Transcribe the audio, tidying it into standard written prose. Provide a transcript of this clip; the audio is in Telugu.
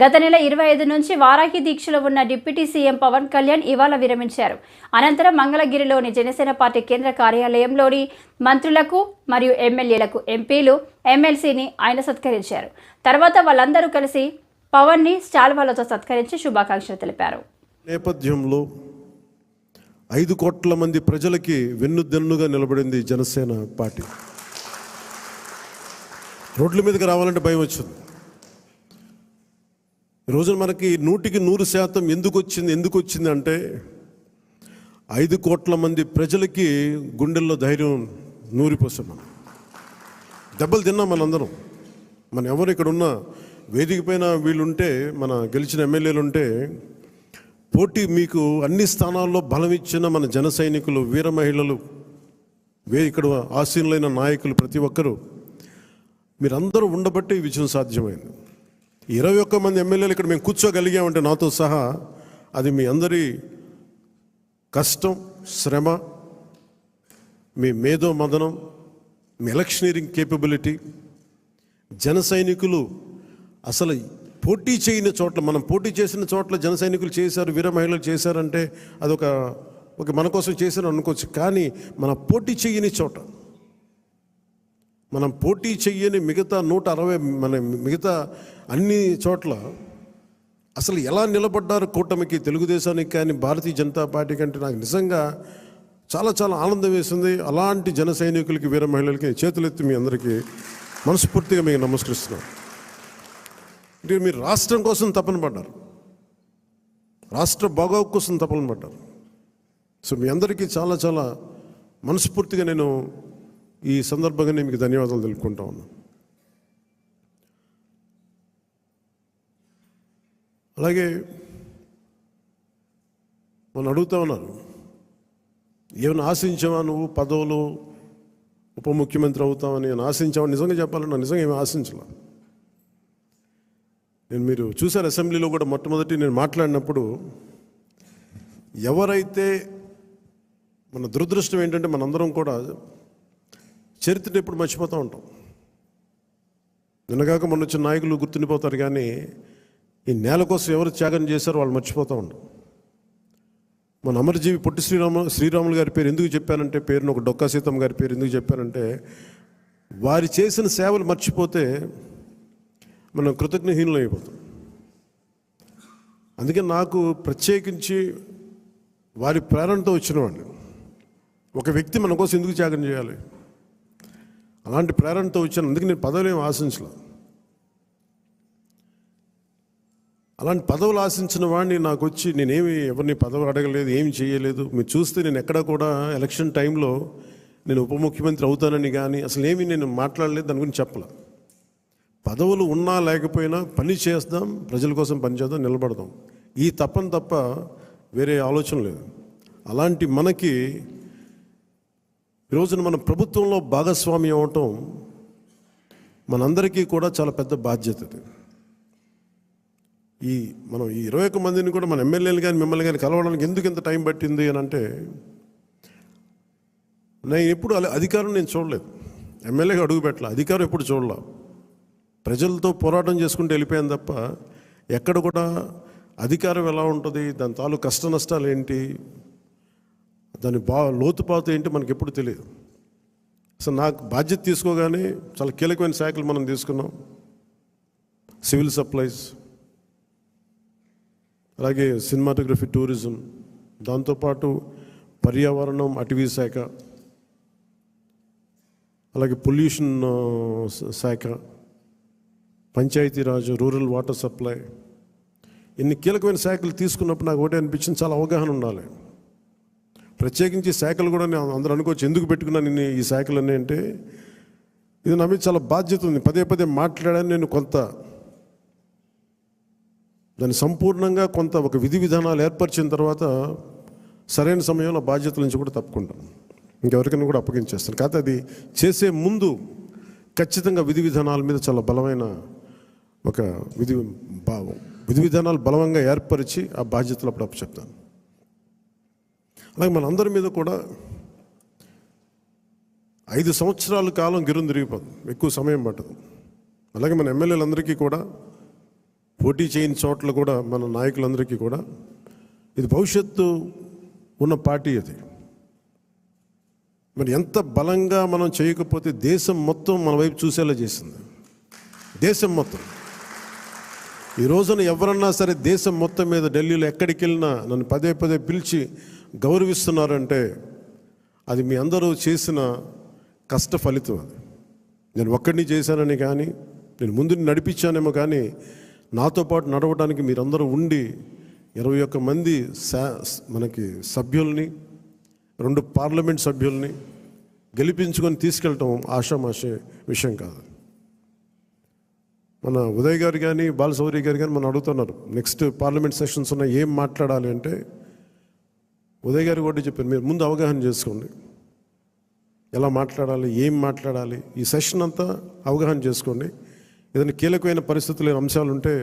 గత నెల 25 నుంచి వారాహి దీక్షలో ఉన్న డిప్యూటీ సీఎం పవన్ కళ్యాణ్ ఇవాళ విరమించారు. అనంతరం మంగళగిరిలోని జనసేన పార్టీ కేంద్ర కార్యాలయంలోని మంత్రులకు మరియు ఎమ్మెల్యేలకు, ఎంపీలు, ఎమ్మెల్సీని ఆయన సత్కరించారు. తర్వాత వాళ్ళందరూ కలిసి పవన్ని శాల్వాలతో సత్కరించి శుభాకాంక్షలు తెలిపారు. నేపథ్యంలో 5 కోట్ల మంది ప్రజలకి వెన్నుదన్నుగా నిలబడింది జనసేన పార్టీ. రోడ్ల మీదకి రావాలంటే భయం వచ్చింది. ఈరోజు మనకి 100% ఎందుకు వచ్చింది అంటే 5 కోట్ల మంది ప్రజలకి గుండెల్లో ధైర్యం నూరిపోసాం. మనం దెబ్బలు తిన్నాం. మనందరం ఎవరు ఇక్కడ ఉన్న వేదిక పైన వీళ్ళుంటే, మన గెలిచిన ఎమ్మెల్యేలు ఉంటే, పోటీ మీకు అన్ని స్థానాల్లో బలం ఇచ్చిన మన జన సైనికులు, వీర మహిళలు, ఇక్కడ ఆసీనులైన నాయకులు ప్రతి ఒక్కరూ మీరందరూ ఉండబట్టి ఈ విజయం సాధ్యమైంది. 21 మంది ఎమ్మెల్యేలు ఇక్కడ మేము కూర్చోగలిగామంటే నాతో సహా అది మీ అందరి కష్టం, శ్రమ, మీ మేధో మదనం, మీ ఎలక్షనీరింగ్ కేపబిలిటీ. జన సైనికులు అసలు పోటీ చేయని చోట్ల, మనం పోటీ చేసిన చోట్ల జన సైనికులు చేశారు, వీర మహిళలు చేశారంటే అదొక మన కోసం చేశారు అనుకోవచ్చు. కానీ మన పోటీ చేయని చోట, మనం పోటీ చెయ్యని మిగతా 160 మిగతా అన్ని చోట్ల అసలు ఎలా నిలబడ్డారు కూటమికి, తెలుగుదేశానికి కానీ భారతీయ జనతా పార్టీ కంటే నాకు నిజంగా చాలా చాలా ఆనందం వేసింది. అలాంటి జన సైనికులకి, వీర మహిళలకి చేతులెత్తి మీ అందరికీ మనస్ఫూర్తిగా మీకు నమస్కరిస్తున్నాను. అంటే మీరు రాష్ట్రం కోసం తపన పడ్డారు, రాష్ట్ర బాగోగు కోసం తపన పడ్డారు. సో మీ అందరికీ చాలా చాలా మనస్ఫూర్తిగా నేను ఈ సందర్భంగా నేను మీకు ధన్యవాదాలు తెలుపుకుంటా ఉన్నాను. అలాగే మనం అడుగుతా ఉన్నారు, ఏమైనా ఆశించావా నువ్వు పదవులు, ఉప ముఖ్యమంత్రి అవుతామని నేను ఆశించామని? నిజంగా చెప్పాలన్నా నిజంగా ఏమి ఆశించాల. మీరు చూశారు అసెంబ్లీలో కూడా మొట్టమొదటి నేను మాట్లాడినప్పుడు, ఎవరైతే మన దురదృష్టం ఏంటంటే మనందరం కూడా చరిత్రను ఎప్పుడు మర్చిపోతూ ఉంటాం. నిన్నగాక మొన్న వచ్చిన నాయకులు గుర్తుండిపోతారు, కానీ ఈ నేల కోసం ఎవరు త్యాగం చేశారో వాళ్ళు మర్చిపోతూ ఉంటాం. మన అమరజీవి పొట్టి శ్రీరాములు గారి పేరు ఎందుకు చెప్పానంటే, పేరును ఒక డొక్కా సీతమ్మ గారి పేరు ఎందుకు చెప్పానంటే, వారి చేసిన సేవలు మర్చిపోతే మనం కృతజ్ఞహీనులు అయిపోతాం. అందుకే నాకు ప్రత్యేకించి వారి ప్రేరణతో వచ్చినవాడిని. ఒక వ్యక్తి మన కోసం ఎందుకు త్యాగం చేయాలి, అలాంటి ప్రేరణతో వచ్చాను. అందుకే నేను పదవులు ఏమి ఆశించలేదు. అలాంటి పదవులు ఆశించిన వాడిని నాకు వచ్చి నేనేమి ఎవరిని పదవి అడగలేదు, ఏమి చేయలేదు. మీరు చూస్తే నేను ఎక్కడా కూడా ఎలక్షన్ టైంలో నేను ఉప ముఖ్యమంత్రి అవుతానని కానీ అసలు ఏమీ నేను మాట్లాడలేదు, దాని గురించి చెప్పలే. పదవులు ఉన్నా లేకపోయినా పని చేద్దాం, ప్రజల కోసం పనిచేద్దాం, నిలబడదాం, ఈ తప్ప వేరే ఆలోచన లేదు. అలాంటి మనకి ఈరోజున మన ప్రభుత్వంలో భాగస్వామి అవ్వటం మనందరికీ కూడా చాలా పెద్ద బాధ్యత. మనం ఈ 21 మందిని కూడా మన ఎమ్మెల్యేలు కానీ మిమ్మల్ని కానీ కలవడానికి ఎందుకు ఇంత టైం పట్టింది అని అంటే, నేను ఎప్పుడు అధికారం నేను చూడలేదు, ఎమ్మెల్యేగా అడుగు పెట్టలే, అధికారం ఎప్పుడు చూడలే. ప్రజలతో పోరాటం చేసుకుంటూ వెళ్ళిపోయాను తప్ప ఎక్కడ కూడా అధికారం ఎలా ఉంటుంది, దాని తాలూకు కష్ట నష్టాలు ఏంటి, దాని లోతుపాతు ఏంటి మనకి ఎప్పుడు తెలియదు. అసలు నాకు బాధ్యత తీసుకోగానే చాలా కీలకమైన శాఖలు మనం తీసుకున్నాం. సివిల్ సప్లైస్, అలాగే సినిమాటోగ్రఫీ, టూరిజం, దాంతోపాటు పర్యావరణం, అటవీ శాఖ, అలాగే పొల్యూషన్ శాఖ, పంచాయతీరాజ్, రూరల్ వాటర్ సప్లై, ఇన్ని కీలకమైన శాఖలు తీసుకున్నప్పుడు నాకు ఒకటే అనిపించింది, చాలా అవగాహన ఉండాలి. ప్రత్యేకించి శాఖలు కూడా నేను అందరూ అనుకోవచ్చు ఎందుకు పెట్టుకున్నాను ఈ శాఖలన్నీ అంటే, ఇది నా మీద చాలా బాధ్యత ఉంది. పదే మాట్లాడాను నేను. కొంత దాన్ని సంపూర్ణంగా ఒక విధి విధానాలు ఏర్పరిచిన తర్వాత సరైన సమయంలో బాధ్యతల నుంచి కూడా తప్పుకుంటాను, ఇంకెవరికైనా కూడా అప్పగించేస్తాను. కాకపోతే అది చేసే ముందు ఖచ్చితంగా విధి విధానాల మీద చాలా బలమైన ఒక విధి విధానాలు బలంగా ఏర్పరిచి ఆ బాధ్యతలు అప్పుడు చెప్తాను. అలాగే మనందరి మీద కూడా 5 సంవత్సరాల కాలం గిరుని తిరిగిపోతుంది, ఎక్కువ సమయం పట్టదు. అలాగే మన ఎమ్మెల్యేలందరికీ కూడా పోటీ చేయని చోట్ల కూడా మన నాయకులందరికీ కూడా ఇది భవిష్యత్తు ఉన్న పార్టీ అది. మరి ఎంత బలంగా మనం చేయకపోతే దేశం మొత్తం మన వైపు చూసేలా చేసింది. దేశం మొత్తం ఈ రోజున ఎవరన్నా సరే దేశం మొత్తం మీద ఢిల్లీలో ఎక్కడికి వెళ్ళినా నన్ను పదే పదే పిలిచి గౌరవిస్తున్నారంటే అది మీ అందరూ చేసిన కష్ట ఫలితం. అది నేను ఒక్కడిని చేశానని కానీ, నేను ముందు నడిపించానేమో కానీ, నాతో పాటు నడవడానికి మీరందరూ ఉండి 21 మంది మనకి సభ్యుల్ని, 2 పార్లమెంట్ సభ్యుల్ని గెలిపించుకొని తీసుకెళ్ళటం ఆషామాషే విషయం కాదు. మన ఉదయ్ గారు కానీ బాలశౌరి గారు కానీ మనం అడుగుతున్నారు నెక్స్ట్ పార్లమెంట్ సెషన్స్ ఉన్నాయి ఏం మాట్లాడాలి అంటే, ఉదయ్ గారు కూడా చెప్పారు మీరు ముందు అవగాహన చేసుకోండి, ఎలా మాట్లాడాలి, ఏం మాట్లాడాలి, ఈ సెషన్ అంతా అవగాహన చేసుకోండి. ఏదైనా కీలకమైన పరిస్థితులు అంశాలు ఉంటే